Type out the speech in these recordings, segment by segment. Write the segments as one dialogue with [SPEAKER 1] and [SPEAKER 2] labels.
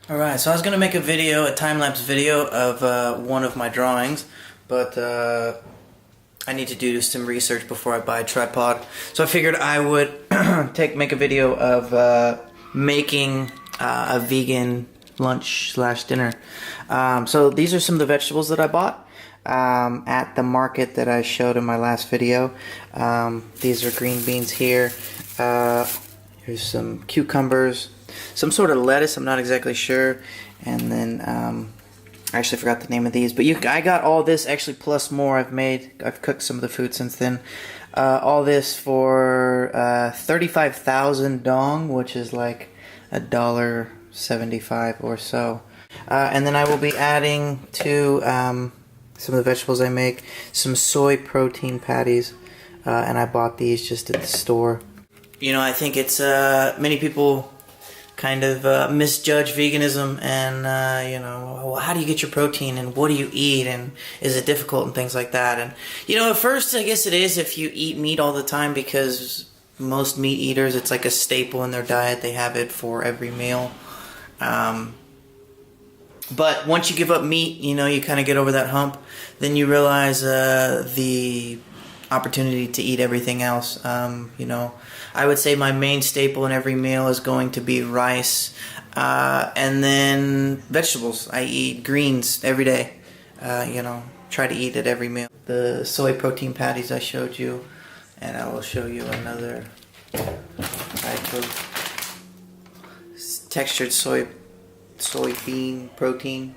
[SPEAKER 1] Alright, so I was going to make a time-lapse video of one of my drawings, but I need to do some research before I buy a tripod. So I figured I would make a video of making a vegan lunch/dinner. So these are some of the vegetables that I bought at the market that I showed in my last video. These are green beans here. Here's some cucumbers. Some sort of lettuce, I'm not exactly sure, and then I actually forgot the name of these, but I got all this actually plus more. I've cooked some of the food since then. All this for 35,000 dong, which is like $1.75 or so. And then I will be adding to some of the vegetables I make some soy protein patties, and I bought these just at the store. You know, I think it's many people kind of misjudge veganism and, you know, well, how do you get your protein and what do you eat and is it difficult and things like that. And, you know, at first I guess it is if you eat meat all the time, because most meat eaters, it's like a staple in their diet. They have it for every meal. But once you give up meat, you know, you kind of get over that hump. Then you realize the opportunity to eat everything else. You know, I would say my main staple in every meal is going to be rice, and then vegetables. I eat greens every day. You know, try to eat at every meal. The soy protein patties I showed you, and I will show you another type of textured soybean protein.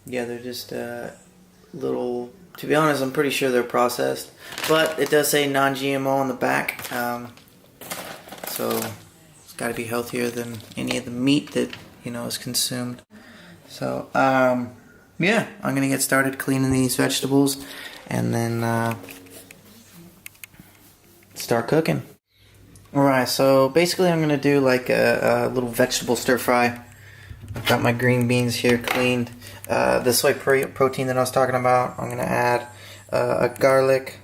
[SPEAKER 1] Yeah, they're just little. To be honest, I'm pretty sure they're processed, but it does say non-GMO on the back, so it's got to be healthier than any of the meat that, you know, is consumed. So, yeah, I'm gonna get started cleaning these vegetables, and then start cooking. Alright, so basically I'm gonna do like a little vegetable stir fry. I've got my green beans here cleaned. The soy protein that I was talking about, I'm going to add a garlic,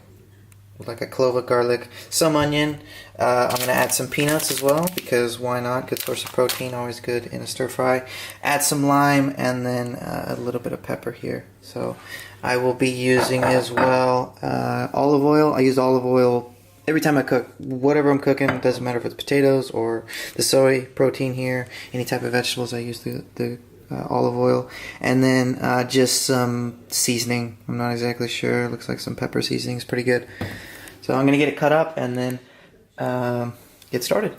[SPEAKER 1] like a clove of garlic, some onion. I'm going to add some peanuts as well, because why not? Good source of protein, always good in a stir fry. Add some lime, and then a little bit of pepper here. So I will be using as well olive oil. I use olive oil every time I cook. Whatever I'm cooking, it doesn't matter if it's potatoes or the soy protein here, any type of vegetables, I use the olive oil. And then just some seasoning. I'm not exactly sure. It looks like some pepper seasoning is pretty good. So I'm going to get it cut up and then get started.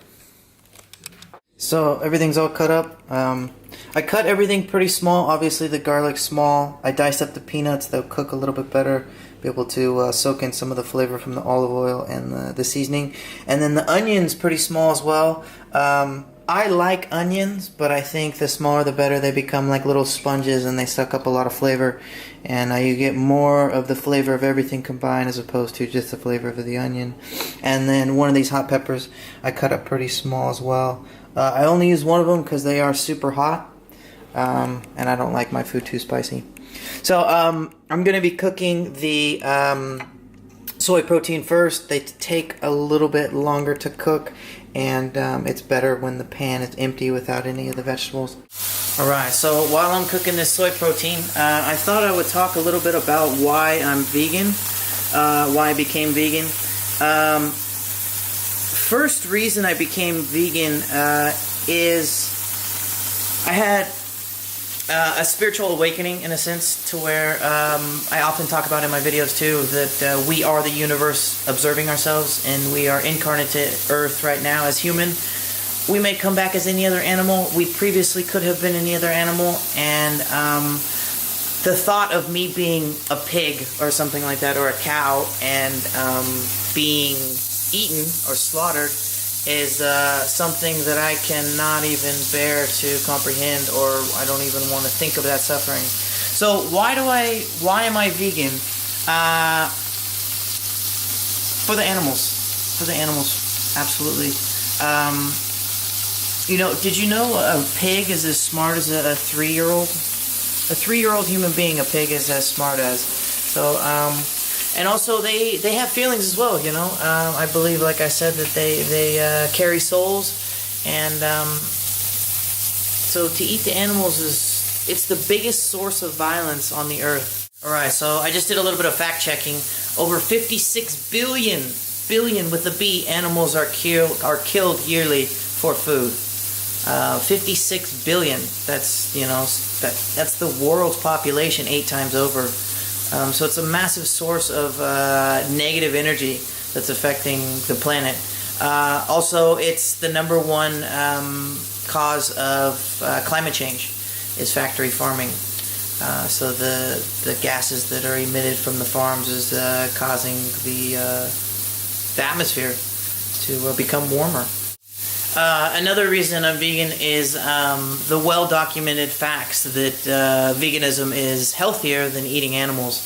[SPEAKER 1] So everything's all cut up. I cut everything pretty small. Obviously the garlic's small. I diced up the peanuts. They'll cook a little bit better. Be able to soak in some of the flavor from the olive oil and the seasoning. And then the onion's pretty small as well. I like onions, but I think the smaller the better. They become like little sponges and they suck up a lot of flavor. And you get more of the flavor of everything combined as opposed to just the flavor of the onion. And then one of these hot peppers I cut up pretty small as well. I only use one of them because they are super hot. And I don't like my food too spicy. So I'm going to be cooking the soy protein first. They take a little bit longer to cook, and it's better when the pan is empty without any of the vegetables. Alright, so while I'm cooking this soy protein, I thought I would talk a little bit about why I'm vegan, why I became vegan. First reason I became vegan is I had a spiritual awakening, in a sense, to where I often talk about in my videos too, that we are the universe observing ourselves, and we are incarnate to Earth right now as human. We may come back as any other animal. We previously could have been any other animal, and the thought of me being a pig or something like that, or a cow, and being eaten or slaughtered is something that I cannot even bear to comprehend, or I don't even want to think of that suffering. So why am I vegan? For the animals. For the animals, absolutely. You know, did you know a pig is as smart as a 3-year-old? A 3-year-old human being, a pig is as smart as. So, and also they have feelings as well, you know. I believe, like I said, that they carry souls, and So to eat the animals it's the biggest source of violence on the earth. Alright, so I just did a little bit of fact checking. Over 56 billion with a B animals are killed yearly for food. 56 billion. That's, you know, that's the world's population 8 times over. So it's a massive source of negative energy that's affecting the planet. Also, it's the #1 cause of climate change is factory farming. So the gases that are emitted from the farms is causing the atmosphere to become warmer. Another reason I'm vegan is the well-documented facts that veganism is healthier than eating animals.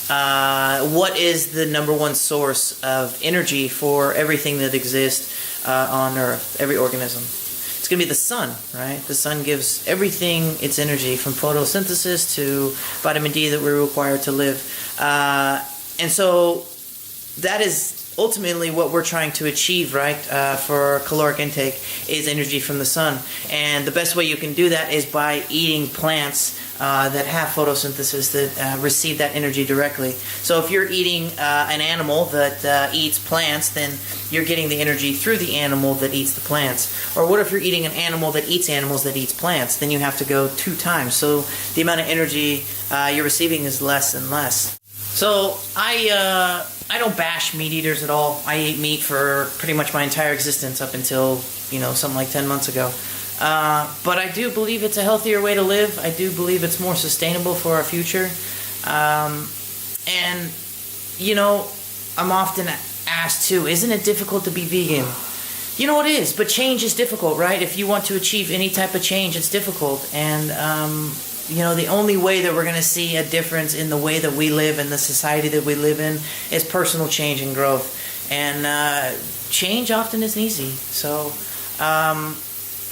[SPEAKER 1] What is the #1 source of energy for everything that exists on Earth, every organism? It's going to be the sun, right? The sun gives everything its energy, from photosynthesis to vitamin D that we're required to live. And so that is ultimately what we're trying to achieve, right, for caloric intake, is energy from the sun. And the best way you can do that is by eating plants that have photosynthesis, that receive that energy directly. So if you're eating an animal that eats plants, then you're getting the energy through the animal that eats the plants. Or what if you're eating an animal that eats animals that eats plants? Then you have to go 2 times. So the amount of energy you're receiving is less and less. So I don't bash meat eaters at all. I ate meat for pretty much my entire existence up until, you know, something like 10 months ago. But I do believe it's a healthier way to live. I do believe it's more sustainable for our future. And, you know, I'm often asked too, isn't it difficult to be vegan? You know, it is, but change is difficult, right? If you want to achieve any type of change, it's difficult. And, you know, the only way that we're going to see a difference in the way that we live and the society that we live in is personal change and growth. And change often isn't easy. So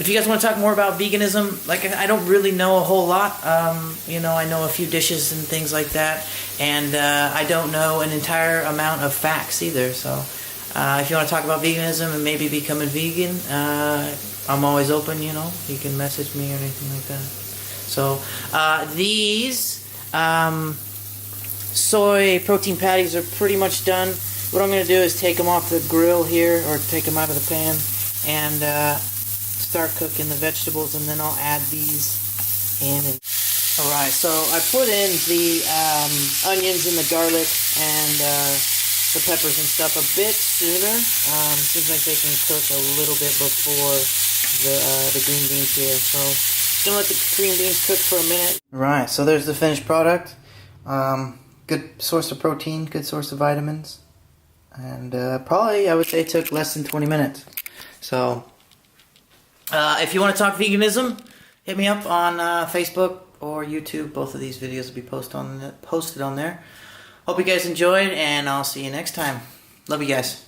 [SPEAKER 1] if you guys want to talk more about veganism, like, I don't really know a whole lot. You know, I know a few dishes and things like that. And I don't know an entire amount of facts either. So if you want to talk about veganism and maybe becoming vegan, I'm always open, you know. You can message me or anything like that. So these soy protein patties are pretty much done. What I'm going to do is take them off the grill here, or take them out of the pan, and start cooking the vegetables, and then I'll add these in. Alright, so I put in the onions and the garlic and the peppers and stuff a bit sooner. Seems like they can cook a little bit before the green beans here. So gonna let the green beans cook for a minute. Right, so there's the finished product. Good source of protein, good source of vitamins, and probably I would say it took less than 20 minutes. So if you want to talk veganism, hit me up on Facebook or YouTube. Both of these videos will be posted on there. Hope you guys enjoyed, and I'll see you next time. Love you guys.